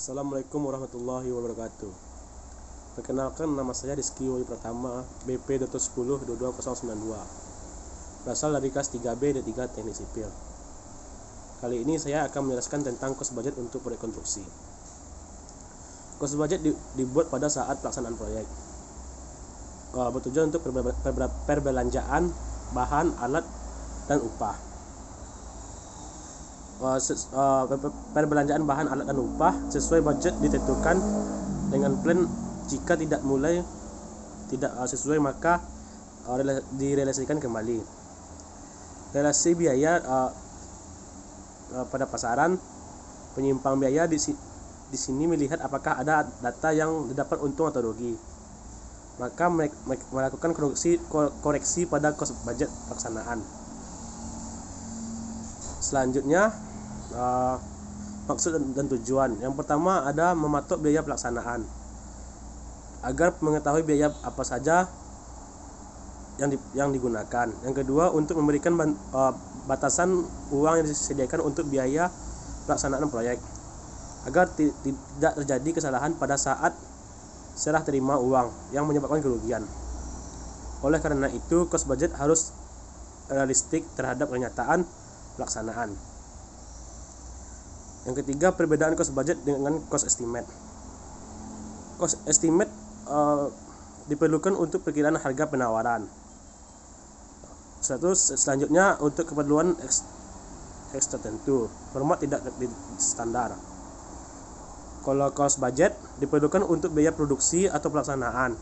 Assalamualaikum warahmatullahi wabarakatuh. Perkenalkan, nama saya Rizky Wahyu Pratama, BP 210-22092. Berasal dari kelas 3B D3 Teknik Sipil. Kali ini saya akan menjelaskan tentang cost budget untuk proyek konstruksi. Cost budget dibuat pada saat pelaksanaan proyek. Bertujuan untuk perbelanjaan bahan, alat, dan upah. Perbelanjaan bahan, alat, dan upah sesuai budget ditentukan dengan plan. Jika tidak sesuai, maka direalisasikan kembali. Relasi biaya pada pasaran. Penyimpang biaya di sini melihat apakah ada data yang didapat untung atau rugi, maka melakukan koreksi pada cost budget pelaksanaan. Selanjutnya, maksud dan tujuan. Yang pertama ada mematok biaya pelaksanaan agar mengetahui biaya apa saja yang digunakan. Yang kedua, untuk memberikan batasan uang yang disediakan untuk biaya pelaksanaan proyek agar tidak terjadi kesalahan pada saat serah terima uang yang menyebabkan kerugian. Oleh karena itu, cost budget harus realistik terhadap kenyataan pelaksanaan. Yang ketiga, perbedaan cost budget dengan cost estimate. Cost estimate diperlukan untuk perkiraan harga penawaran. Selanjutnya, untuk keperluan X tertentu, format tidak standar. Kalau cost budget diperlukan untuk biaya produksi atau pelaksanaan.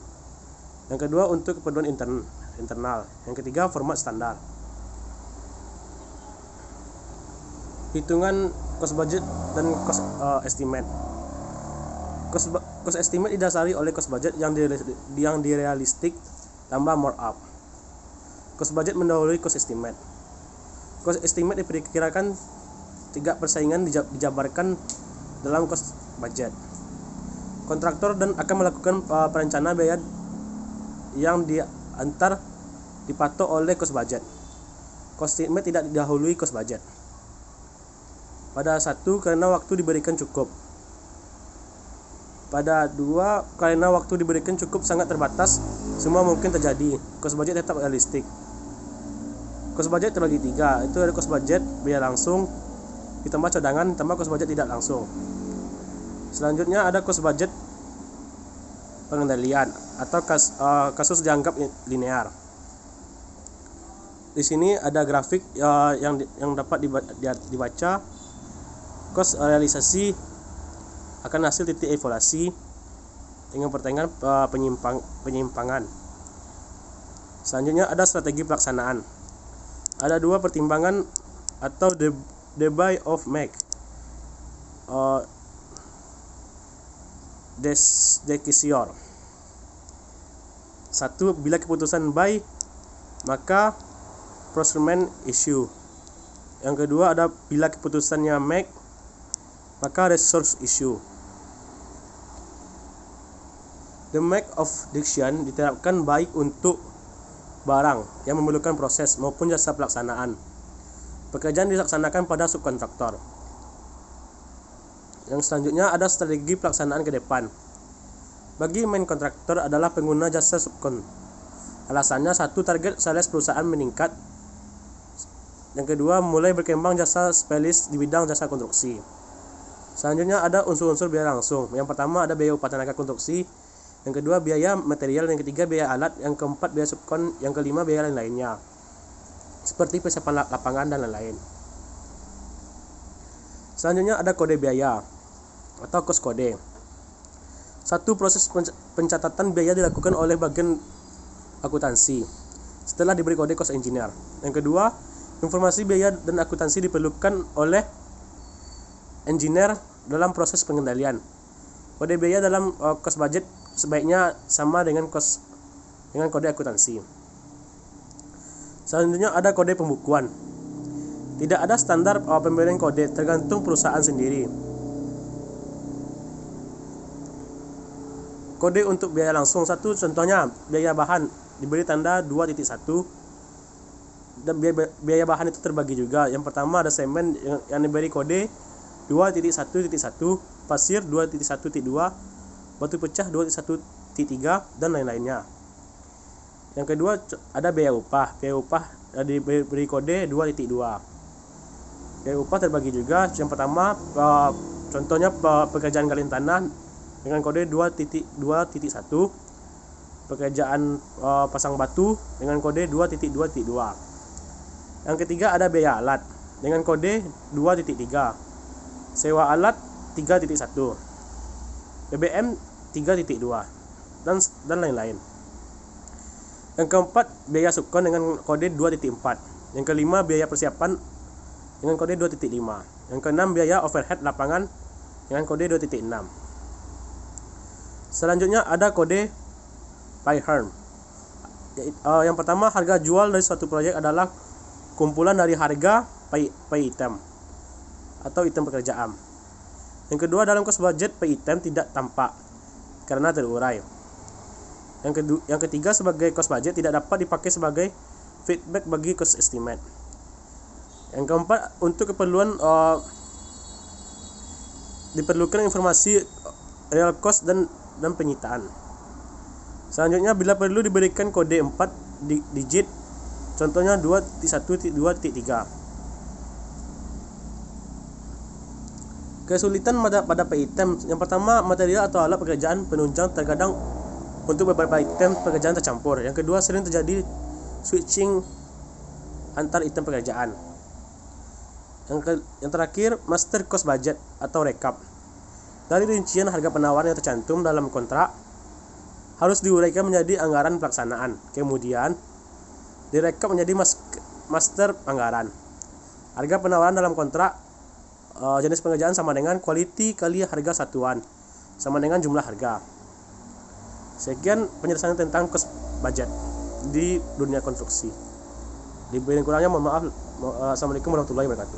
Yang kedua, untuk keperluan internal. Yang ketiga, format standar. Hitungan cost budget dan cost estimate. Cost estimate didasari oleh cost budget yang direalistik tambah markup. Cost budget mendahului cost estimate. Cost estimate diperkirakan 3 persaingan dijabarkan dalam cost budget. Kontraktor dan akan melakukan perencanaan biaya yang dipatok oleh cost budget. Cost estimate tidak didahului cost budget. Pada 1, karena waktu diberikan cukup. Pada 2, karena waktu diberikan cukup sangat terbatas, semua mungkin terjadi. Cost budget tetap realistik. Cost budget terbagi 3, itu ada cost budget biaya langsung ditambah cadangan ditambah cost budget tidak langsung. Selanjutnya ada cost budget pengendalian atau kasus dianggap linear. Di sini ada grafik yang dapat dibaca. Cost realisasi akan hasil titik evaluasi dengan pertengahan penyimpangan. Selanjutnya ada strategi pelaksanaan. Ada 2 pertimbangan atau debye of make decision. 1, bila keputusan buy maka procurement issue. Yang kedua ada bila keputusannya make maka resource issue. The make of decision diterapkan baik untuk barang yang memerlukan proses maupun jasa pelaksanaan. Pekerjaan dilaksanakan pada subkontraktor. Yang selanjutnya ada strategi pelaksanaan ke depan. Bagi main kontraktor adalah pengguna jasa subkon. Alasannya 1, target sales perusahaan meningkat. Yang kedua, mulai berkembang jasa spesialis di bidang jasa konstruksi. Selanjutnya ada unsur-unsur biaya langsung. Yang pertama ada biaya upah tenaga konstruksi. Yang kedua biaya material. Yang ketiga biaya alat. Yang keempat biaya subkon. Yang kelima biaya lain-lainnya seperti persiapan lapangan dan lain-lain. Selanjutnya ada kode biaya atau cost kode. 1, proses pencatatan biaya dilakukan oleh bagian akuntansi setelah diberi kode cost engineer. Yang kedua, informasi biaya dan akuntansi diperlukan oleh engineer dalam proses pengendalian. Kode biaya dalam cost budget sebaiknya sama dengan kode akuntansi. Selanjutnya ada kode pembukuan. Tidak ada standar pemberian kode, tergantung perusahaan sendiri. Kode untuk biaya langsung. 1, contohnya biaya bahan diberi tanda 2.1 dan biaya bahan itu terbagi juga. Yang pertama ada semen yang diberi kode 2.1.1 pasir 2.1.2, batu pecah 2.1.3, dan lain-lainnya. Yang kedua ada biaya upah. Biaya upah diberi kode 2.2. Biaya upah terbagi juga. Yang pertama contohnya pekerjaan gali tanah dengan kode 2.2.1, pekerjaan pasang batu dengan kode 2.2.2. Yang ketiga ada biaya alat dengan kode 2.3, sewa alat 3.1, BBM 3.2, dan lain-lain. Yang keempat biaya subkon dengan kode 2.4. Yang kelima biaya persiapan dengan kode 2.5. Yang keenam biaya overhead lapangan dengan kode 2.6. Selanjutnya ada kode PIHERM. Yang pertama, harga jual dari suatu proyek adalah kumpulan dari harga per item atau item pekerjaan. Yang kedua, dalam cost budget per item tidak tampak karena terurai. Yang ketiga, sebagai cost budget tidak dapat dipakai sebagai feedback bagi cost estimate. Yang keempat, untuk keperluan diperlukan informasi real cost dan penyitaan. Selanjutnya, bila perlu diberikan kode 4 digit, contohnya 2.1.2.3. Kesulitan pada per item. Yang pertama, material atau alat pekerjaan penunjang terkadang untuk beberapa item pekerjaan tercampur. Yang kedua, sering terjadi switching antar item pekerjaan. Yang terakhir, master cost budget atau rekap. Dari rincian harga penawaran yang tercantum dalam kontrak harus diuraikan menjadi anggaran pelaksanaan. Kemudian direkap menjadi master anggaran. Harga penawaran dalam kontrak jenis pengerjaan sama dengan quality kali harga satuan sama dengan jumlah harga. Sekian penjelasan tentang cost budget di dunia konstruksi. Lebih kurangnya mohon maaf. Assalamualaikum warahmatullahi wabarakatuh.